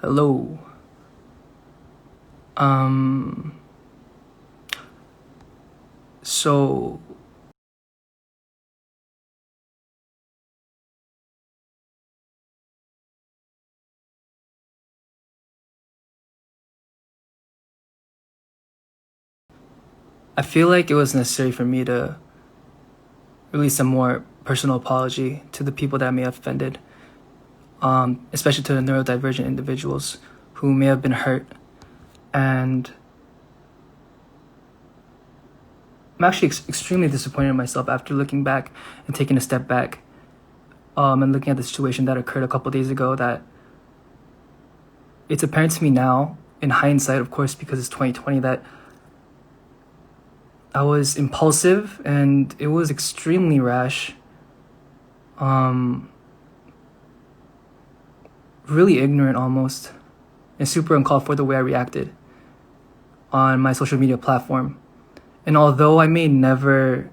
Hello. So I feel like it was necessary for me to release a more personal apology to the people that I may have offended, especially to the neurodivergent individuals who may have been hurt. And I'm actually extremely disappointed in myself after looking back and taking a step back, and looking at the situation that occurred a couple days ago, that it's apparent to me now, in hindsight, of course, because it's 2020, that I was impulsive and it was extremely rash. Really ignorant almost, and super uncalled for the way I reacted on my social media platform. And although I would never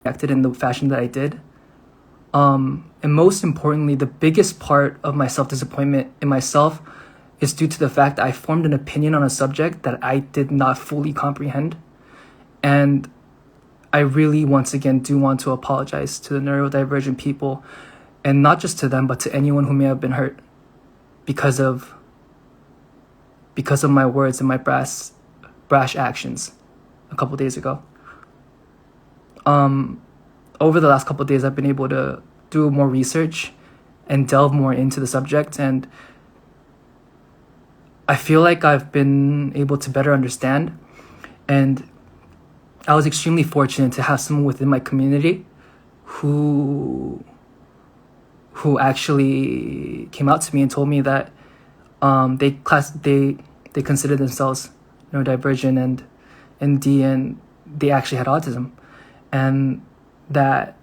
reacted in the fashion that I did, and most importantly, the biggest part of my self-disappointment in myself is due to the fact that I formed an opinion on a subject that I did not fully comprehend. And I really, once again, do want to apologize to the neurodivergent people, and not just to them, but to anyone who may have been hurt because of my words and my brash actions a couple days ago. Over the last couple of days, I've been able to do more research and delve more into the subject, and I feel like I've been able to better understand. And I was extremely fortunate to have someone within my community who actually came out to me and told me that they consider themselves neurodivergent and they actually had autism, and that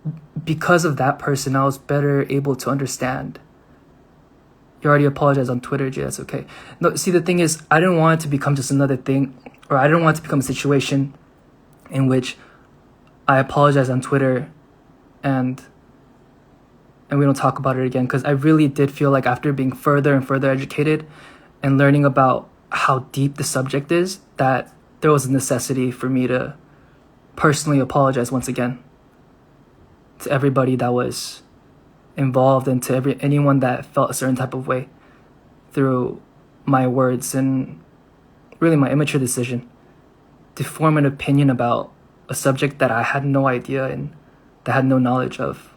because of that person, I was better able to understand. You already apologized on Twitter, Jay, that's okay. No, see, the thing is, I didn't want it to become just another thing, or I didn't want it to become a situation in which I apologize on Twitter and we don't talk about it again, because I really did feel like after being further and further educated and learning about how deep the subject is, that there was a necessity for me to personally apologize once again to everybody that was involved and to anyone that felt a certain type of way through my words and really my immature decision to form an opinion about a subject that I had no idea and that I had no knowledge of.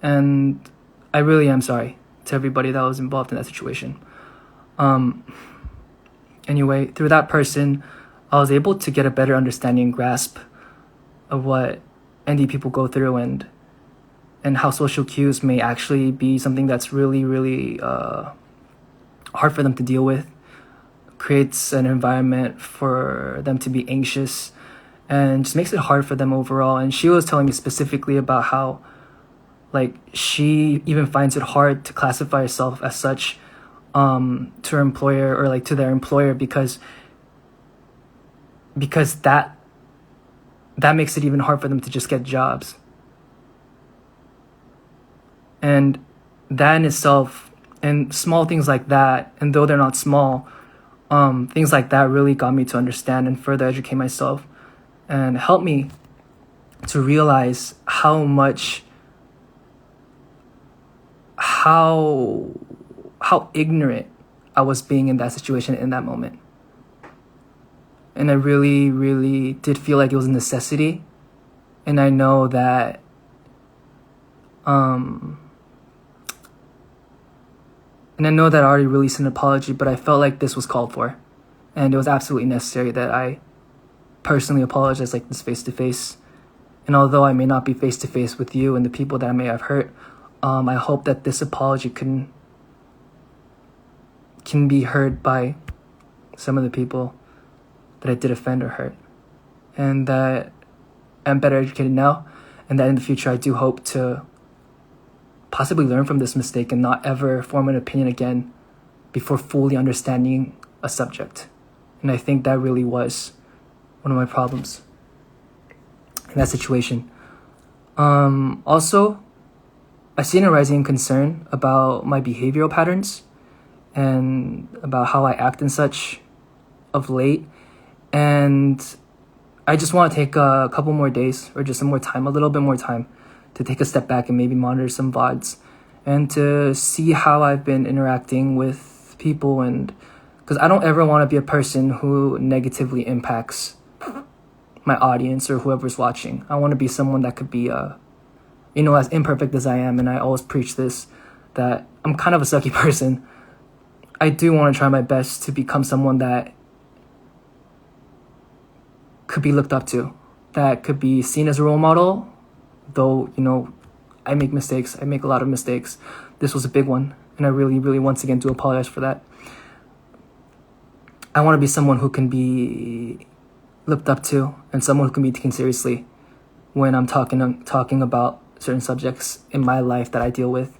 And I really am sorry to everybody that was involved in that situation. Anyway, through that person, I was able to get a better understanding and grasp of what ND people go through, and how social cues may actually be something that's really, really hard for them to deal with. Creates an environment for them to be anxious and just makes it hard for them overall. And she was telling me specifically about how, like, she even finds it hard to classify herself as such to her employer, or like to their employer, because that makes it even hard for them to just get jobs. And that in itself, and small things like that, and though they're not small, things like that really got me to understand and further educate myself, and help me to realize how ignorant I was being in that situation in that moment. And I really, really did feel like it was a necessity. And I know that I already released an apology, but I felt like this was called for. And it was absolutely necessary that I personally apologize like this face to face. And although I may not be face to face with you and the people that I may have hurt, I hope that this apology can be heard by some of the people that I did offend or hurt. And that I'm better educated now, and that in the future I do hope to possibly learn from this mistake and not ever form an opinion again before fully understanding a subject. And I think that really was one of my problems in that situation. Also, I've seen a rising concern about my behavioral patterns and about how I act and such of late. And I just want to take a couple more days or just some more time, a little bit more time to take a step back and maybe monitor some VODs and to see how I've been interacting with people. And because I don't ever want to be a person who negatively impacts my audience or whoever's watching. I want to be someone that could be, as imperfect as I am, and I always preach this, that I'm kind of a sucky person. I do want to try my best to become someone that could be looked up to, that could be seen as a role model, though, I make mistakes. I make a lot of mistakes. This was a big one, and I really, really, once again, do apologize for that. I want to be someone who can be looked up to and someone who can be taken seriously when I'm talking about certain subjects in my life that I deal with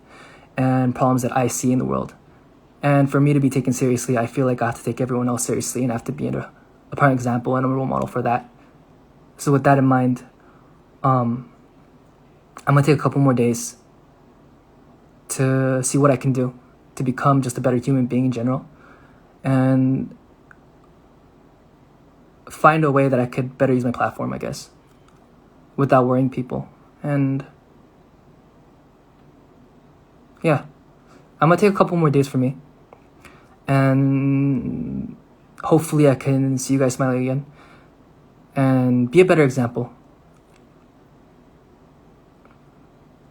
and problems that I see in the world. And for me to be taken seriously, I feel like I have to take everyone else seriously and I have to be a prime example and a role model for that. So with that in mind, I'm going to take a couple more days to see what I can do to become just a better human being in general and find a way that I could better use my platform, I guess, without worrying people. And yeah, I'm going to take a couple more days for me. And hopefully I can see you guys smiling again and be a better example.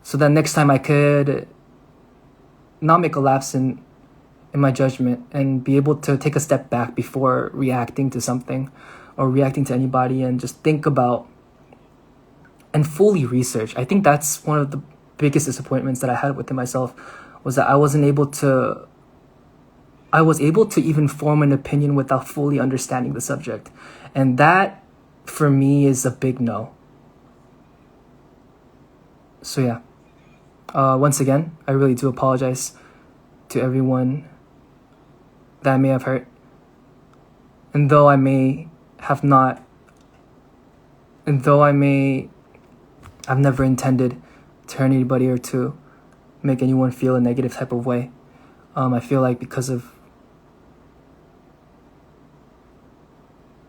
So that next time I could not make a lapse in my judgment and be able to take a step back before reacting to something or reacting to anybody and just think about and fully research. I think that's one of the biggest disappointments that I had within myself, was that I was able to even form an opinion without fully understanding the subject. And that, for me, is a big no. So yeah, once again, I really do apologize to everyone that I may have hurt. And though I may have not, I've never intended to hurt anybody or to make anyone feel a negative type of way. I feel like because of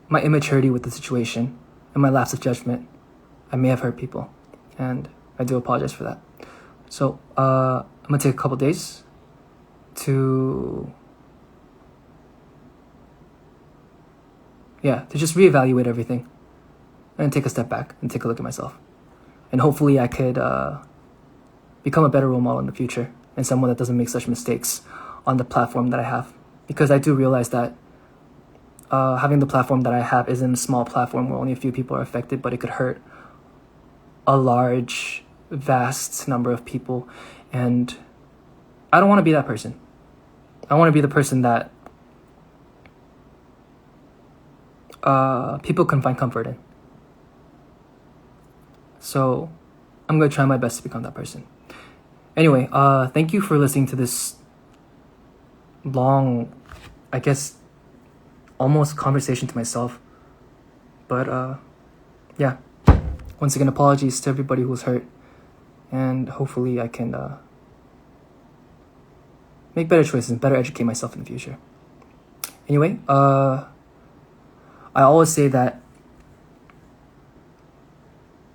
my immaturity with the situation and my lapse of judgment, I may have hurt people, and I do apologize for that. So I'm gonna take a couple days to just reevaluate everything and take a step back and take a look at myself. And hopefully I could become a better role model in the future and someone that doesn't make such mistakes on the platform that I have. Because I do realize that having the platform that I have isn't a small platform where only a few people are affected, but it could hurt a large, vast number of people. And I don't want to be that person. I want to be the person that people can find comfort in. So I'm going to try my best to become that person. Anyway, thank you for listening to this long, I guess, almost conversation to myself. But yeah, once again, apologies to everybody who was hurt. And hopefully I can make better choices and better educate myself in the future. Anyway, I always say that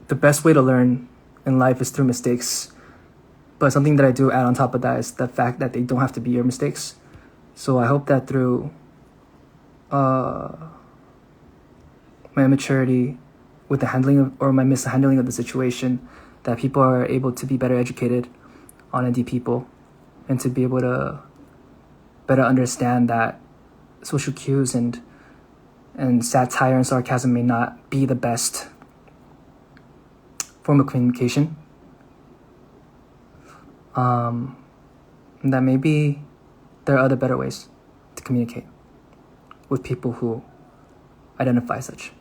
the best way to learn in life is through mistakes. But something that I do add on top of that is the fact that they don't have to be your mistakes. So I hope that through my immaturity with the handling of, or my mishandling of the situation, that people are able to be better educated on ND people and to be able to better understand that social cues and satire and sarcasm may not be the best form of communication. That maybe there are other better ways to communicate with people who identify as such.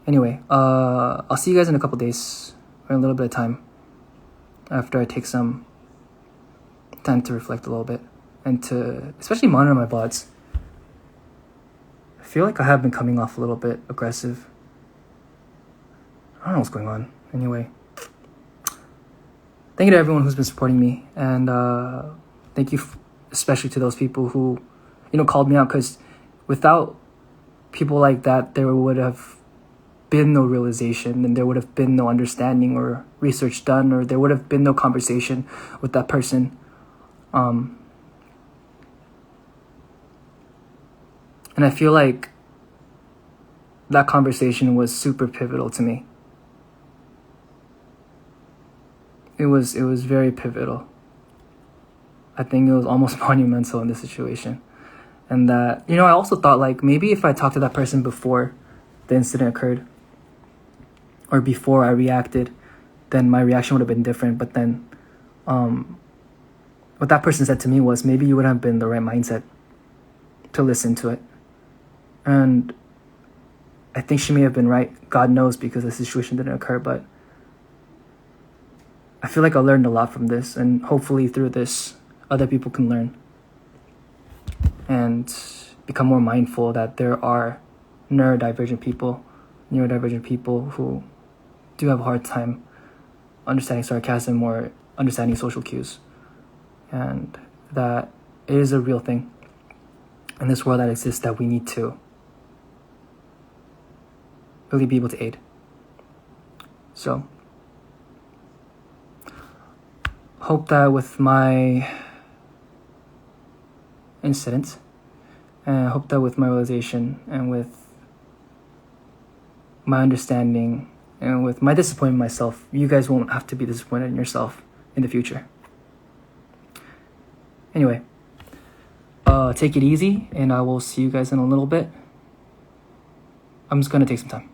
Anyway, I'll see you guys in a couple days, or in a little bit of time, after I take some time to reflect a little bit and to especially monitor my thoughts. I feel like I have been coming off a little bit aggressive. I don't know what's going on. Anyway, thank you to everyone who's been supporting me, and thank you especially to those people who, called me out, because without people like that, there would have been no realization, and there would have been no understanding or research done, or there would have been no conversation with that person. And I feel like that conversation was super pivotal to me. It was very pivotal. I think it was almost monumental in this situation. And that, I also thought, like, maybe if I talked to that person before the incident occurred, or before I reacted, then my reaction would have been different. But then what that person said to me was, maybe you wouldn't have been in the right mindset to listen to it. And I think she may have been right. God knows, because the situation didn't occur. But I feel like I learned a lot from this, and hopefully through this, other people can learn and become more mindful that there are neurodivergent people who do have a hard time understanding sarcasm or understanding social cues, and that it is a real thing in this world that exists that we need to really be able to aid. So, hope that with my incident, and I hope that with my realization, and with my understanding, and with my disappointment in myself, you guys won't have to be disappointed in yourself in the future. Anyway, take it easy, and I will see you guys in a little bit. I'm just gonna take some time.